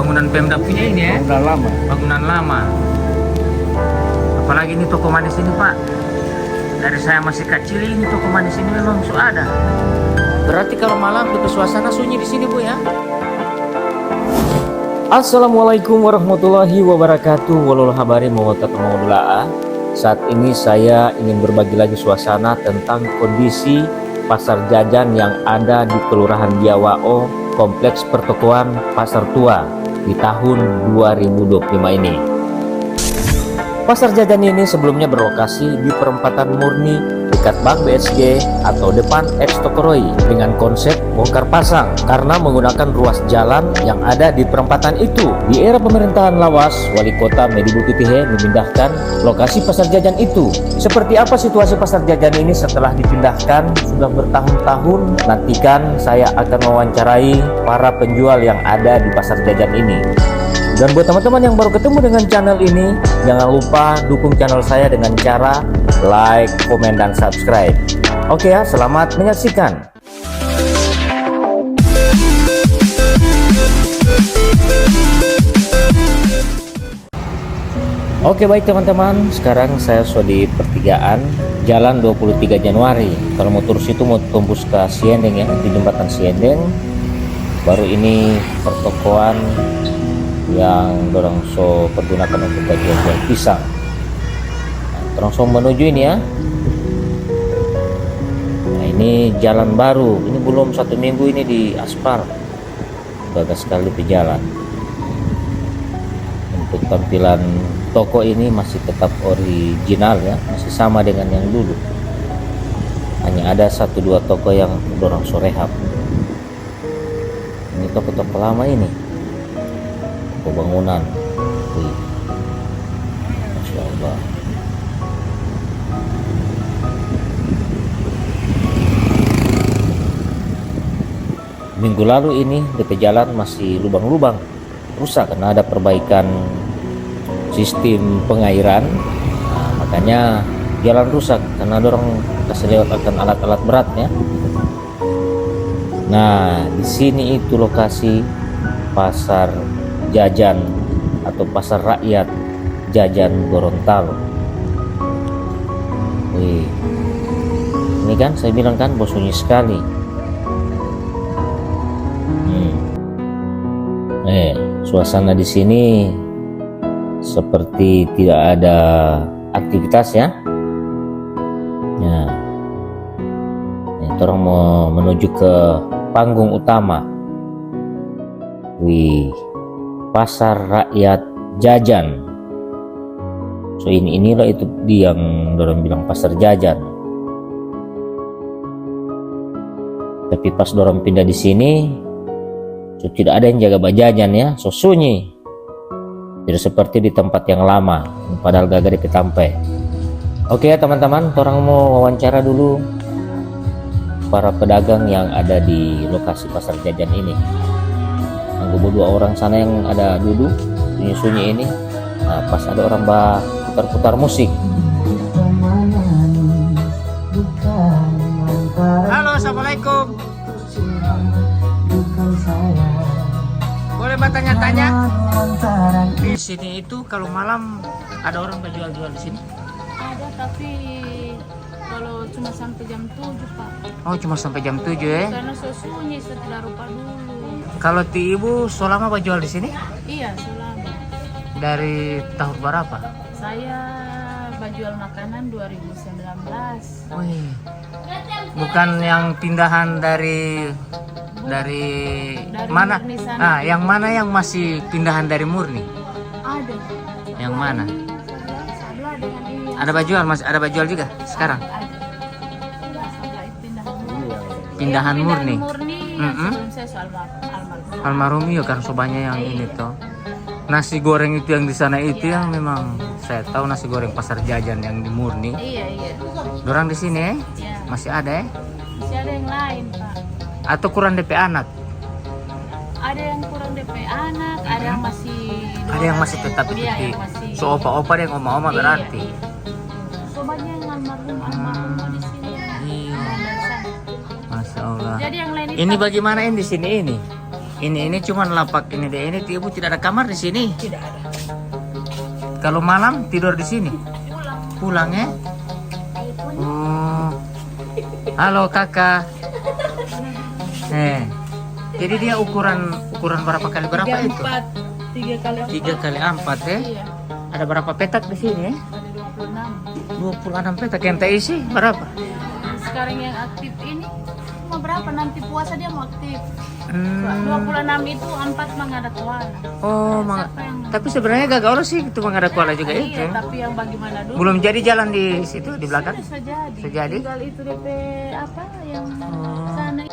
bangunan Pemda punya ini ya. Bangunan lama. Bangunan lama. Apalagi ini toko manis ini Pak. Dari saya masih kecil ini toko manis ini memang sudah ada. Berarti kalau malam itu suasana sunyi di sini Bu ya. Assalamualaikum warahmatullahi wabarakatuh. Walul habari mawatatumawudula'a. Saat ini saya ingin berbagi lagi suasana tentang kondisi pasar jajan yang ada di Kelurahan Biawao, Kompleks Pertokoan Pasar Tua di tahun 2025 ini. Pasar jajan ini sebelumnya berlokasi di perempatan Murni dekat Bank BSG atau depan ex Tokoroi dengan konsep bongkar pasang karena menggunakan ruas jalan yang ada di perempatan itu. Di era pemerintahan Lawas, Wali Kota Medibu Tutihe memindahkan lokasi pasar jajan itu. Seperti apa situasi pasar jajan ini setelah dipindahkan sudah bertahun-tahun? Nantikan saya akan mewawancarai para penjual yang ada di pasar jajan ini. Dan buat teman-teman yang baru ketemu dengan channel ini, jangan lupa dukung channel saya dengan cara like, komen, dan subscribe. Oke ya, selamat menyaksikan. Oke baik teman-teman, sekarang saya sudah di pertigaan Jalan 23 Januari. Kalau mau terus itu mau tembus ke Siendeng ya, di jembatan Siendeng. Baru ini pertokoan yang dorang so pergunakan untuk jual pisang. Nah, so menuju ini ya. Nah ini jalan baru, ini belum 1 minggu ini di aspal. Bagus sekali di jalan. Untuk tampilan toko ini masih tetap original ya, masih sama dengan yang dulu. Hanya ada 1-2 toko yang dorang so rehab. Ini toko-toko lama ini. Bangunan. Wih. Masya Allah. Minggu lalu ini DP jalan masih lubang-lubang rusak karena ada perbaikan sistem pengairan. Nah, makanya jalan rusak karena dorong kasih lewat akan alat-alat beratnya. Nah di sini itu lokasi pasar jajan atau pasar rakyat jajan Gorontalo. Wih, ini kan saya bilang kan sunyi sekali. Suasana di sini seperti tidak ada aktivitas ya. Nah, ini orang mau menuju ke panggung utama. Wih, pasar rakyat jajan. So inilah itu dia yang dorang bilang pasar jajan. Tapi pas dorang pindah di sini, so tidak ada yang jaga bajajan ya, so sunyi. Tidak seperti di tempat yang lama, padahal gagah di Petampe. Oke ya teman-teman, orang mau wawancara dulu para pedagang yang ada di lokasi pasar jajan ini. Anggo 2 orang sana yang ada duduk sunyi-sunyi ini. Nah, pas ada orang putar-putar musik. Halo, assalamualaikum. Boleh bertanya-tanya? Di sini itu kalau malam ada orang berjual-jual di sini? Ada, tapi kalau cuma sampai jam 7 Pak. Oh, cuma sampai jam 7 ya? Karena sunyi setelah rupa dulu. Kalau ti ibu selama berjual di sini? Iya, selama. Dari tahun berapa? Saya berjual makanan 2019. Wih, bukan yang pindahan dari mana? Murni sana. Ah, yang mana yang masih pindahan dari Murni? Ada. Yang mana? Sebelah dengan ini. Ada berjual, masih ada berjual juga sekarang? Ada. Sebelah itu Pindahan Murni. Murni. Sebelum saya soal almarhum. Almarhum ya kan sobannya yang ini toh. Nasi goreng itu yang di sana itu yang memang saya tahu nasi goreng pasar jajan yang di Murni. Iya. Dorang di sini Iya. masih ada ya? Masih ada yang lain Pak. Atau kurang DP anak? Ada yang kurang DP anak, ada yang masih. Ada yang masih tetap itu Iya, di yang masih. so opa-opa dan oma-oma Iya. berarti. Sobatnya yang almarhum di sini. Iya. Dari sana. Masya Allah. Jadi yang lain Ini bagaimana ini di sini ini? Ini cuman lapak ini deh. Ini ibu tidak ada kamar di sini. Tidak ada. Kalau malam tidur di sini. Pulang. Pulang ya. Oh. Halo kakak. Jadi dia ukuran berapa kali berapa itu? 3 kali 4. 3 kali 4 ya. Iya. Ada berapa petak di sini ya? Ada 26 petak. Yang terisi berapa? sekarang yang aktif ini cuma berapa, nanti puasa dia mau aktif. 26 itu 4 mengada kuala. Oh, Siapa yang... tapi sebenarnya gagal sih itu mengada kuala juga itu. Iya, tapi yang bagaimana dulu? Belum jadi jalan di situ di belakang. Sudah jadi. Sejadi? Tinggal itu DP apa yang Oh. sana.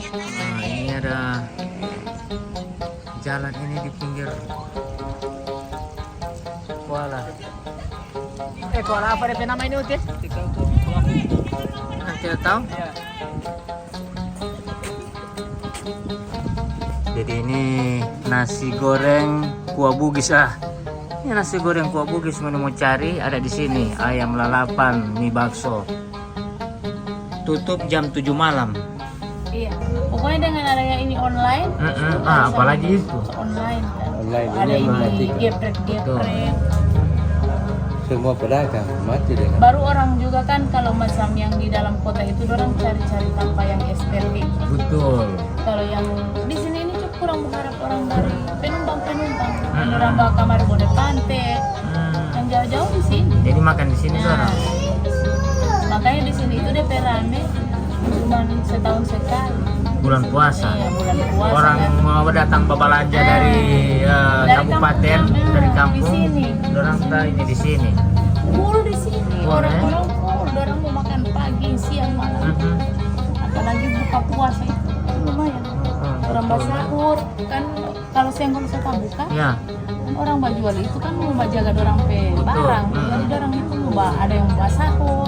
Nah, ini ada jalan ini di pinggir kuala. Kuala apa DP nama ini Utis? Tidak tahu. Jadi ini nasi goreng kuah bugis Ini nasi goreng kuah bugis menu mau cari ada di sini. Ayam lalapan, mie bakso. Tutup jam 7 malam. Iya. Pokoknya dengan adanya ini online. Apalagi itu. Online kan. Online Ada ini ini mematikan. geprek-geprek. Semua pedagang mati dengan Baru orang juga kan kalau macam yang di dalam kota itu orang cari-cari tanpa yang estetik. Betul. Kalau yang di sini ini cukup kurang berharap orang dari penumpang. Orang bawa kamar bone pantai. Yang jauh-jauh di sini. Jadi makan di sini tuh orang. Makanya di sini itu DP rame cuma setahun sekali. Bulan puasa. Iya, bulan puasa. Orang kan. mau datang belanja dari kabupaten, kampung, dari di kampung. sini. Orang tahu ini di sini. Full di sini. Full, Orang-orang full. Orang mau makan pagi, siang, malam. Apalagi buka puasa itu lumayan. Orang basahur kan kalau saya buka. Ya. Kan orang jual itu kan mau jaga orang pe Betul. barang. Jadi orang itu mau ada yang basahur.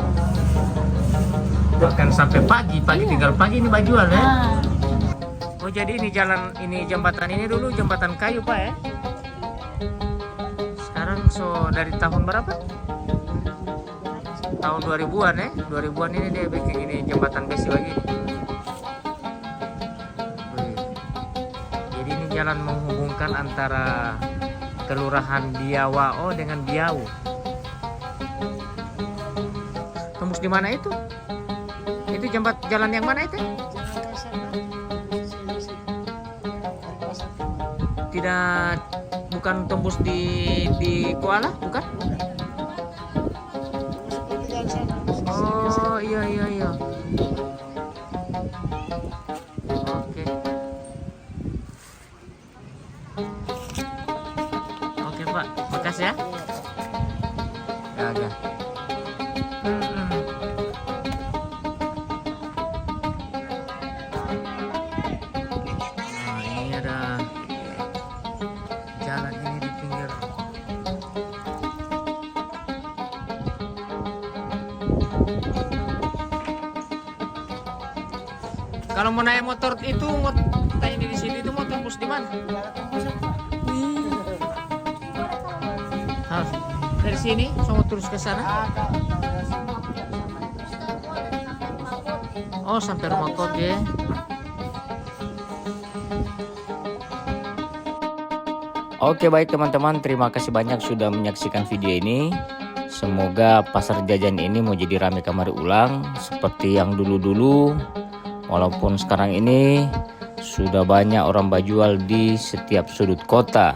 Bahkan sampai pagi Iya. tinggal pagi ini jual ya. Nah, Oh jadi ini jalan ini jembatan ini dulu jembatan kayu Pak ya. Sekarang dari tahun berapa? Tahun 2000-an ya. 2000-an ini dia bikin ini jembatan besi lagi. Wih. Jadi ini jalan menghubungkan antara Kelurahan Biawao dengan Biau. Tembus di mana itu? Itu jalan yang mana itu? Tidak, bukan tembus di Kuala, bukan? Oh iya. Oke. Oke Pak, makasih ya. Ya. Nah, ini ada jalan ini di pinggir. Kalau mau naik motor itu tanya di sini itu mau tembus di mana? Harus dari sini sama terus ke sana. Oh sampai rumah kot ya. Oke baik teman-teman, terima kasih banyak sudah menyaksikan video ini. Semoga pasar jajan ini mau jadi ramai kembali ulang seperti yang dulu-dulu. Walaupun sekarang ini sudah banyak orang berjual di setiap sudut kota.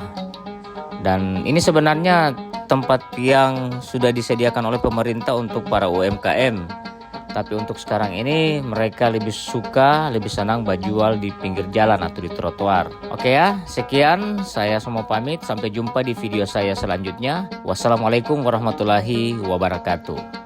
Dan ini sebenarnya tempat yang sudah disediakan oleh pemerintah untuk para UMKM. Tapi untuk sekarang ini mereka lebih senang berjual di pinggir jalan atau di trotoar. Oke ya, sekian saya semua pamit. Sampai jumpa di video saya selanjutnya. Wassalamualaikum warahmatullahi wabarakatuh.